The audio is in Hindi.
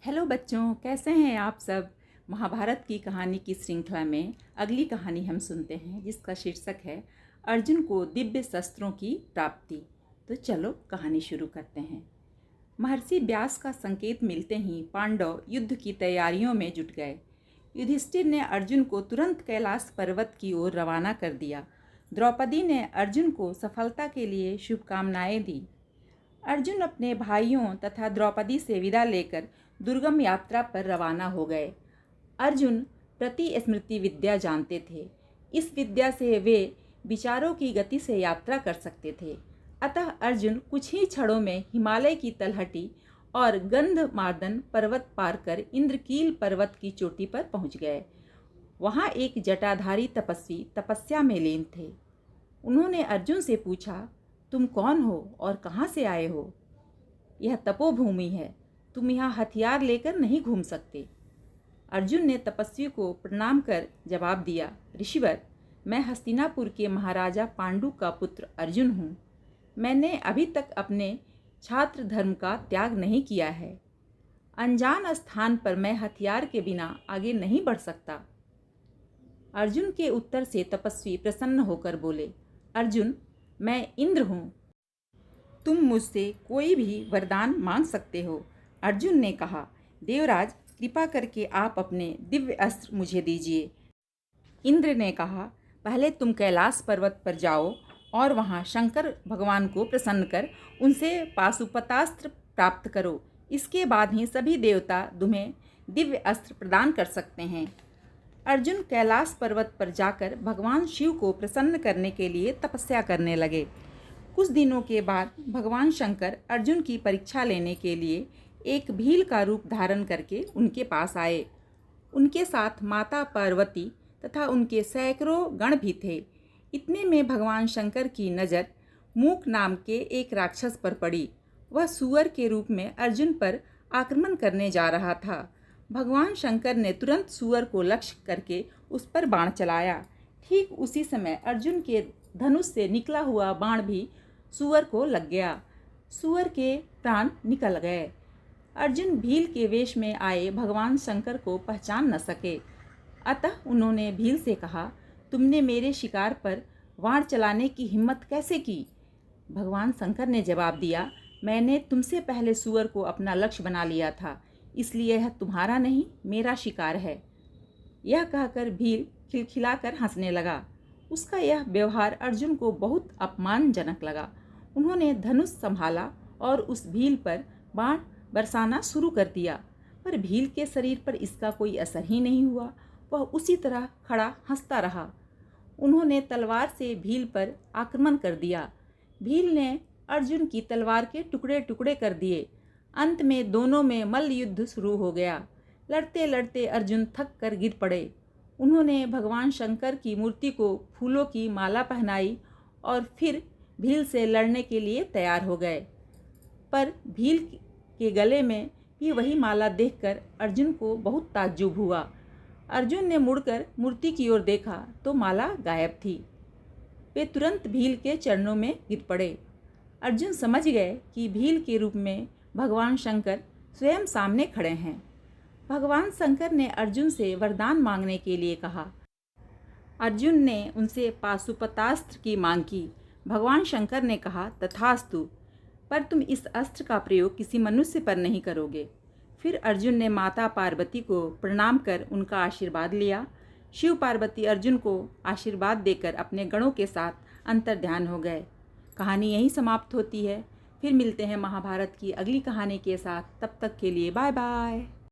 हेलो बच्चों, कैसे हैं आप सब। महाभारत की कहानी की श्रृंखला में अगली कहानी हम सुनते हैं जिसका शीर्षक है अर्जुन को दिव्य शस्त्रों की प्राप्ति। तो चलो कहानी शुरू करते हैं। महर्षि व्यास का संकेत मिलते ही पांडव युद्ध की तैयारियों में जुट गए। युधिष्ठिर ने अर्जुन को तुरंत कैलाश पर्वत की ओर रवाना कर दिया। द्रौपदी ने अर्जुन को सफलता के लिए शुभकामनाएं दी। अर्जुन अपने भाइयों तथा द्रौपदी से विदा लेकर दुर्गम यात्रा पर रवाना हो गए। अर्जुन प्रति स्मृति विद्या जानते थे। इस विद्या से वे विचारों की गति से यात्रा कर सकते थे। अतः अर्जुन कुछ ही क्षणों में हिमालय की तलहटी और गंधमार्दन पर्वत पार कर इंद्रकील पर्वत की चोटी पर पहुंच गए। वहां एक जटाधारी तपस्वी तपस्या में लीन थे। उन्होंने अर्जुन से पूछा, तुम कौन हो और कहाँ से आए हो? यह तपोभूमि है, तुम यहाँ हथियार लेकर नहीं घूम सकते। अर्जुन ने तपस्वी को प्रणाम कर जवाब दिया, ऋषिवर, मैं हस्तिनापुर के महाराजा पांडु का पुत्र अर्जुन हूँ। मैंने अभी तक अपने छात्र धर्म का त्याग नहीं किया है। अनजान स्थान पर मैं हथियार के बिना आगे नहीं बढ़ सकता। अर्जुन के उत्तर से तपस्वी प्रसन्न होकर बोले, अर्जुन, मैं इंद्र हूँ, तुम मुझसे कोई भी वरदान मांग सकते हो। अर्जुन ने कहा, देवराज, कृपा करके आप अपने दिव्य अस्त्र मुझे दीजिए। इंद्र ने कहा, पहले तुम कैलाश पर्वत पर जाओ और वहाँ शंकर भगवान को प्रसन्न कर उनसे पाशुपतास्त्र प्राप्त करो। इसके बाद ही सभी देवता तुम्हें दिव्य अस्त्र प्रदान कर सकते हैं। अर्जुन कैलाश पर्वत पर जाकर भगवान शिव को प्रसन्न करने के लिए तपस्या करने लगे। कुछ दिनों के बाद भगवान शंकर अर्जुन की परीक्षा लेने के लिए एक भील का रूप धारण करके उनके पास आए। उनके साथ माता पार्वती तथा उनके सैकड़ों गण भी थे। इतने में भगवान शंकर की नज़र मूक नाम के एक राक्षस पर पड़ी। वह सूअर के रूप में अर्जुन पर आक्रमण करने जा रहा था। भगवान शंकर ने तुरंत सूअर को लक्ष्य करके उस पर बाण चलाया। ठीक उसी समय अर्जुन के धनुष से निकला हुआ बाण भी सूअर को लग गया। सूअर के प्राण निकल गए। अर्जुन भील के वेश में आए भगवान शंकर को पहचान न सके। अतः उन्होंने भील से कहा, तुमने मेरे शिकार पर बाण चलाने की हिम्मत कैसे की? भगवान शंकर ने जवाब दिया, मैंने तुमसे पहले सूअर को अपना लक्ष्य बना लिया था, इसलिए यह तुम्हारा नहीं मेरा शिकार है। यह कहकर भील खिलखिलाकर हंसने लगा। उसका यह व्यवहार अर्जुन को बहुत अपमानजनक लगा। उन्होंने धनुष संभाला और उस भील पर बाण बरसाना शुरू कर दिया, पर भील के शरीर पर इसका कोई असर ही नहीं हुआ। वह उसी तरह खड़ा हंसता रहा। उन्होंने तलवार से भील पर आक्रमण कर दिया। भील ने अर्जुन की तलवार के टुकड़े टुकड़े कर दिए। अंत में दोनों में मल्ल युद्ध शुरू हो गया। लड़ते लड़ते अर्जुन थक कर गिर पड़े। उन्होंने भगवान शंकर की मूर्ति को फूलों की माला पहनाई और फिर भील से लड़ने के लिए तैयार हो गए। पर भील के गले में भी वही माला देखकर अर्जुन को बहुत ताज्जुब हुआ। अर्जुन ने मुड़कर मूर्ति की ओर देखा तो माला गायब थी। वे तुरंत भील के चरणों में गिर पड़े। अर्जुन समझ गए कि भील के रूप में भगवान शंकर स्वयं सामने खड़े हैं। भगवान शंकर ने अर्जुन से वरदान मांगने के लिए कहा। अर्जुन ने उनसे पाशुपतास्त्र की मांग की। भगवान शंकर ने कहा, तथास्तु, पर तुम इस अस्त्र का प्रयोग किसी मनुष्य पर नहीं करोगे। फिर अर्जुन ने माता पार्वती को प्रणाम कर उनका आशीर्वाद लिया। शिव पार्वती अर्जुन को आशीर्वाद देकर अपने गणों के साथ अंतर्ध्यान हो गए। कहानी यहीं समाप्त होती है। फिर मिलते हैं महाभारत की अगली कहानी के साथ। तब तक के लिए बाय बाय।